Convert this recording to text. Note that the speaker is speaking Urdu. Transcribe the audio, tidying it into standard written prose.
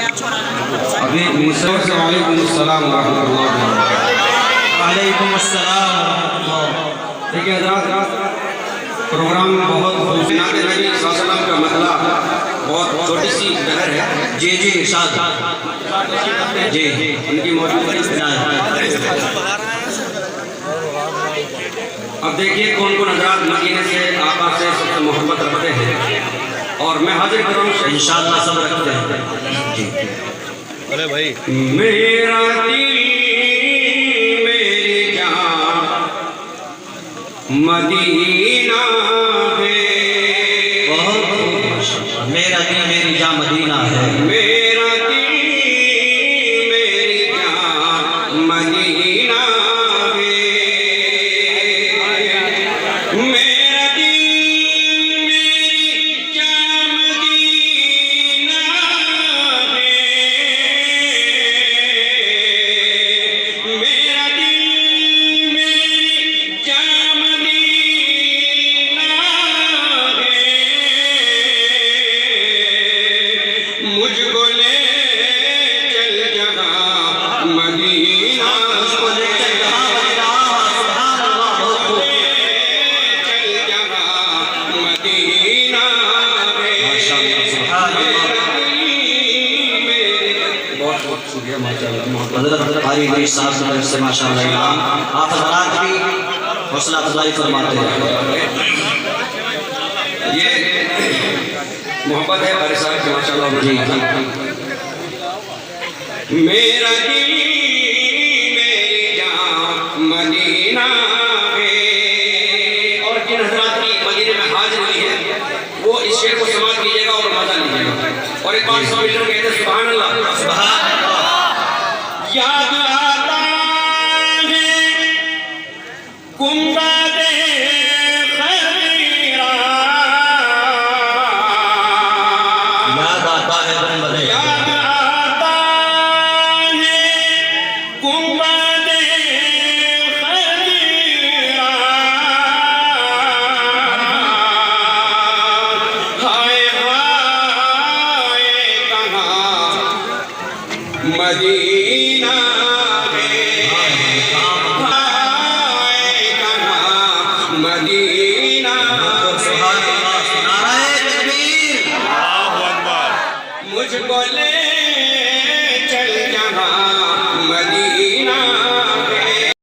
وعلیکم السلام ورحمۃ اللہ وبرکاتہ۔ وعلیکم السلام ورحمۃ اللہ۔ دیکھیں حضرات، پروگرام بہت خوبصورت نعت نبی صلی اللہ علیہ وسلم کا مطلع بہت چھوٹی سی بہر ہے۔ جی ارشاد جی ان کی موجودگی اب دیکھیے کون کون حضرات مدینے سے آقا سے سب سے محبت رکھتے ہیں، اور میں حاضر کروں انشاءاللہ سب رکھتے ہیں۔ میرا دل میری جان مدینہ ہے، میرا دل میری جاں مدینہ ہے، میرا دل میری جان مدینہ ہے، میرا دل میری جان مدینہ ہے، میرا دل میری جان مدینہ ہے، مجھ کو لے چل جہاں مدینہ، اس کو لے کر کہاں مدینہ، سبحان اللہ، بہت خوب، چل جہاں مدینہ ہے، ماشاءاللہ، سبحان اللہ۔ بہت بہت شکریہ ماشاءاللہ۔ حضرت قاری علی صاحب کی طرف سے ماشاءاللہ انعام، آپ حضرات بھی حوصلہ افزائی فرماتے ہیں۔ یہ محبت ہے قاری صاحب کی ماشاءاللہ۔ جی میرا دل میری جان مدینہ ہے، اور جن حضرات کی مدینے میں حاضر ہوئی ہے وہ اس شعر کو سماعت کیجیے گا اور مزہ لیجیے گا، اور ایک بار سب مل کر کہتے ہیں سبحان اللہ، سبحان اللہ۔ یاد آتا ہے گنبد خیرہ، یاد آتا ہے گنبد، یاد آتا ہے گنبد خیرہ، ہائے ہائے کہاں مدینہ ہے، ہائے کہاں مدینہ